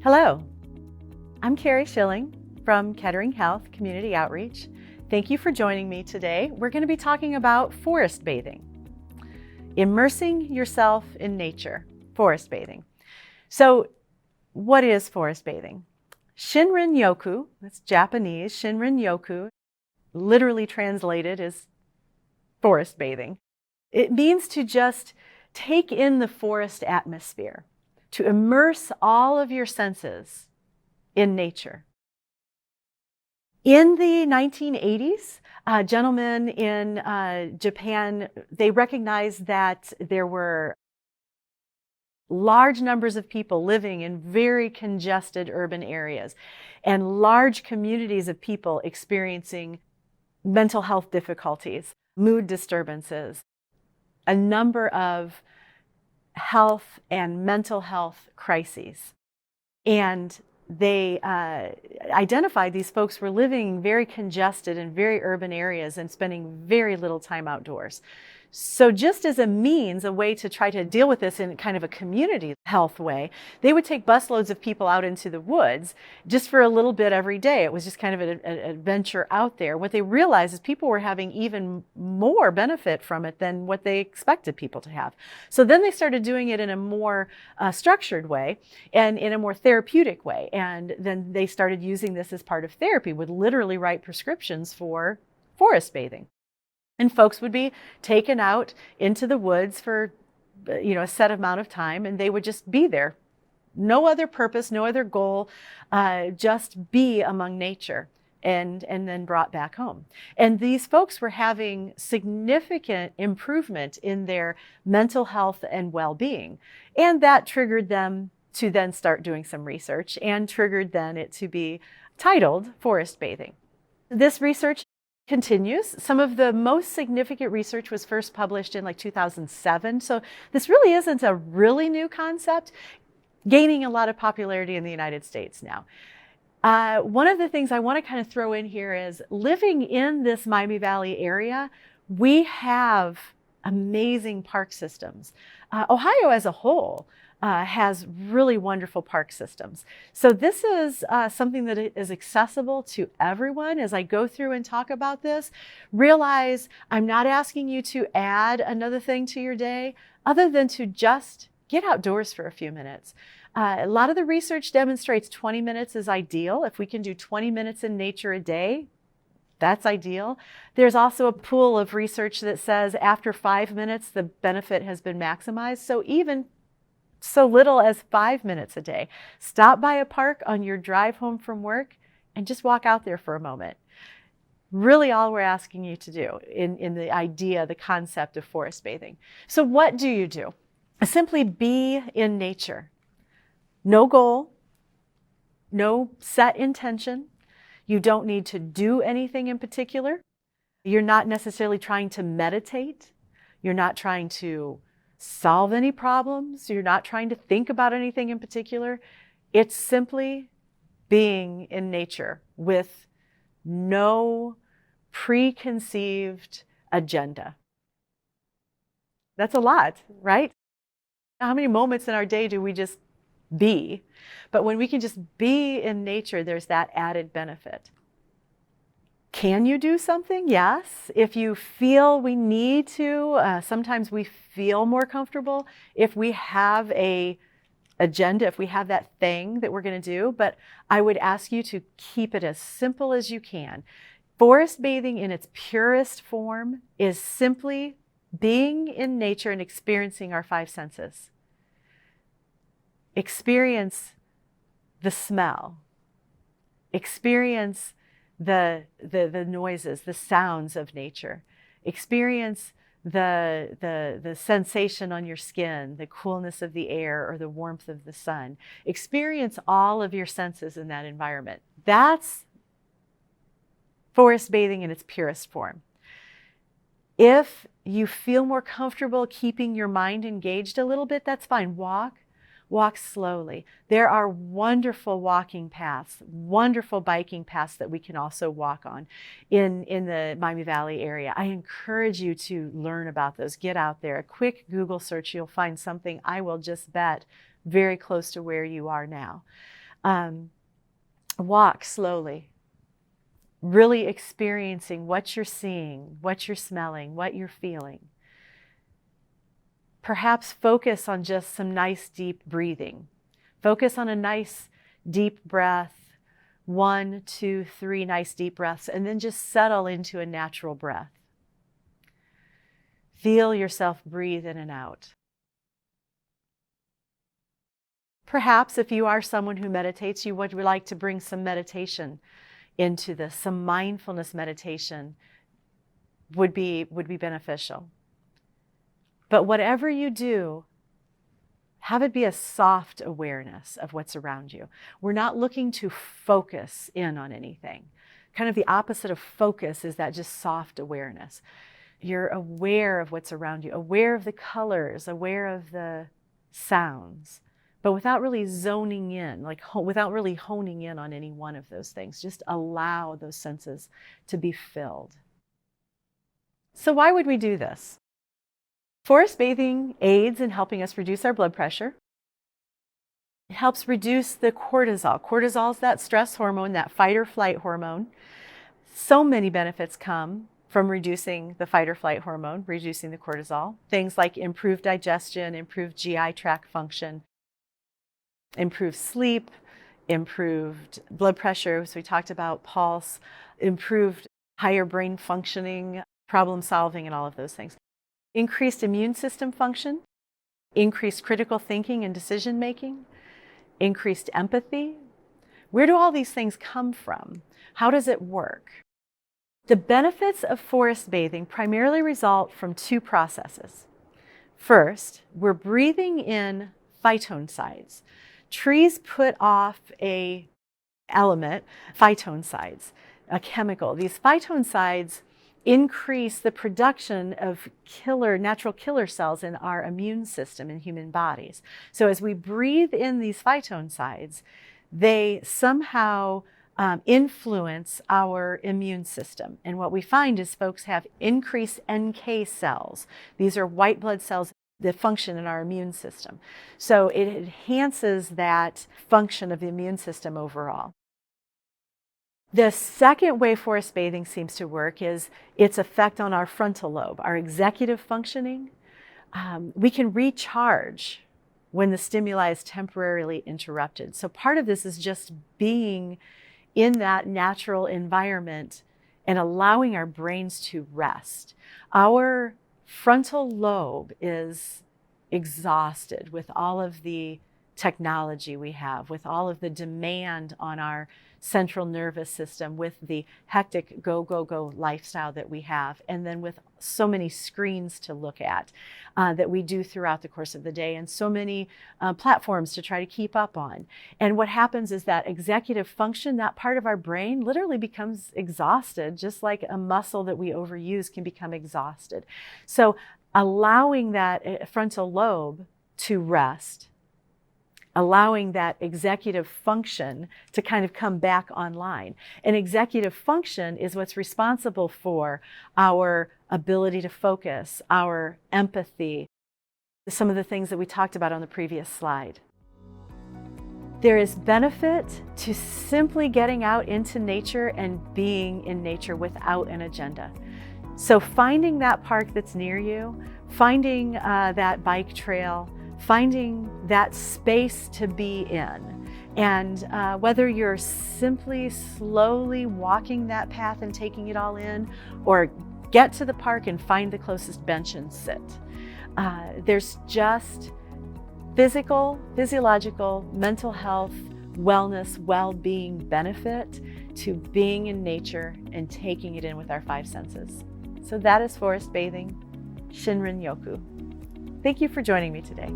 Hello, I'm Carrie Schilling from Kettering Health Community Outreach. Thank you for joining me today. We're going to be talking about forest bathing, immersing yourself in nature, forest bathing. So what is forest bathing? Shinrin-yoku, that's Japanese, Shinrin-yoku, literally translated is forest bathing. It means to just take in the forest atmosphere, to immerse all of your senses in nature. In the 1980s, gentlemen in Japan, they recognized that there were large numbers of people living in very congested urban areas and large communities of people experiencing mental health difficulties, mood disturbances, a number of health and mental health crises. And they identified these folks were living very congested in very urban areas and spending very little time outdoors. So just as a way to try to deal with this in kind of a community health way, they would take busloads of people out into the woods just for a little bit every day. It was just kind of an adventure out there. What they realized is people were having even more benefit from it than what they expected people to have. So then they started doing it in a more structured way and in a more therapeutic way. And then they started using this as part of therapy, would literally write prescriptions for forest bathing. And folks would be taken out into the woods for, a set amount of time, and they would just be there. No other purpose, no other goal, just be among nature and then brought back home. And these folks were having significant improvement in their mental health and well-being. And that triggered them to then start doing some research and triggered then it to be titled forest bathing. This research continues. Some of the most significant research was first published in 2007. So this really isn't a really new concept, gaining a lot of popularity in the United States now. One of the things I want to kind of throw in here is living in this Miami Valley area, we have amazing park systems. Ohio as a whole has really wonderful park systems. So this is something that is accessible to everyone. As I go through and talk about this, realize I'm not asking you to add another thing to your day other than to just get outdoors for a few minutes. A lot of the research demonstrates 20 minutes is ideal. If we can do 20 minutes in nature a day, that's ideal. There's also a pool of research that says after 5 minutes, the benefit has been maximized. So even so little as 5 minutes a day. Stop by a park on your drive home from work and just walk out there for a moment. Really all we're asking you to do in the idea, the concept of forest bathing. So what do you do? Simply be in nature. No goal, no set intention. You don't need to do anything in particular. You're not necessarily trying to meditate. You're not trying to solve any problems. You're not trying to think about anything in particular. It's simply being in nature with no preconceived agenda. That's a lot, right? How many moments in our day do we just be? But when we can just be in nature, there's that added benefit. Can you do something? Yes. If you feel we need to, sometimes we feel more comfortable if we have a agenda, if we have that thing that we're going to do. But I would ask you to keep it as simple as you can. Forest bathing in its purest form is simply being in nature and experiencing our five senses. Experience the smell. Experience the noises, the sounds of nature. Experience the sensation on your skin, the coolness of the air or the warmth of the sun. Experience all of your senses in that environment. That's forest bathing in its purest form. If you feel more comfortable keeping your mind engaged a little bit, that's fine. Walk slowly. There are wonderful walking paths, wonderful biking paths that we can also walk on in the Miami Valley area. I encourage you to learn about those. Get out there. A quick Google search, you'll find something, I will just bet, very close to where you are now. Walk slowly, really experiencing what you're seeing, what you're smelling, what you're feeling. Perhaps focus on just some nice deep breathing. Focus on a nice deep breath, 1, 2, 3 nice deep breaths, and then just settle into a natural breath. Feel yourself breathe in and out. Perhaps if you are someone who meditates, you would like to bring some meditation into this. Some mindfulness meditation would be beneficial. But whatever you do, have it be a soft awareness of what's around you. We're not looking to focus in on anything. Kind of the opposite of focus is that just soft awareness. You're aware of what's around you, aware of the colors, aware of the sounds, but without really zoning in, without really honing in on any one of those things. Just allow those senses to be filled. So why would we do this? Forest bathing aids in helping us reduce our blood pressure. It helps reduce the cortisol. Cortisol is that stress hormone, that fight or flight hormone. So many benefits come from reducing the fight or flight hormone, reducing the cortisol. Things like improved digestion, improved GI tract function, improved sleep, improved blood pressure, as we talked about, pulse, improved higher brain functioning, problem solving, and all of those things. Increased immune system function, increased critical thinking and decision making, increased empathy. Where do all these things come from? How does it work? The benefits of forest bathing primarily result from 2 processes. First, we're breathing in phytoncides. Trees put off a element, phytoncides, a chemical. These phytoncides increase the production of natural killer cells in our immune system in human bodies. So as we breathe in these phytoncides, they somehow influence our immune system. And what we find is folks have increased NK cells. These are white blood cells that function in our immune system. So it enhances that function of the immune system overall. The second way forest bathing seems to work is its effect on our frontal lobe, our executive functioning. We can recharge when the stimuli is temporarily interrupted. So part of this is just being in that natural environment and allowing our brains to rest. Our frontal lobe is exhausted with all of the technology we have, with all of the demand on our central nervous system, with the hectic go, go, go lifestyle that we have, and then with so many screens to look at that we do throughout the course of the day, and so many platforms to try to keep up on. And what happens is that executive function, that part of our brain literally becomes exhausted, just like a muscle that we overuse can become exhausted. So allowing that frontal lobe to rest, allowing that executive function to kind of come back online. And executive function is what's responsible for our ability to focus, our empathy, some of the things that we talked about on the previous slide. There is benefit to simply getting out into nature and being in nature without an agenda. So finding that park that's near you, finding that bike trail, finding that space to be in. And whether you're simply slowly walking that path and taking it all in, or get to the park and find the closest bench and sit. There's just physiological, mental health, wellness, well-being benefit to being in nature and taking it in with our 5 senses. So that is forest bathing, Shinrin Yoku. Thank you for joining me today.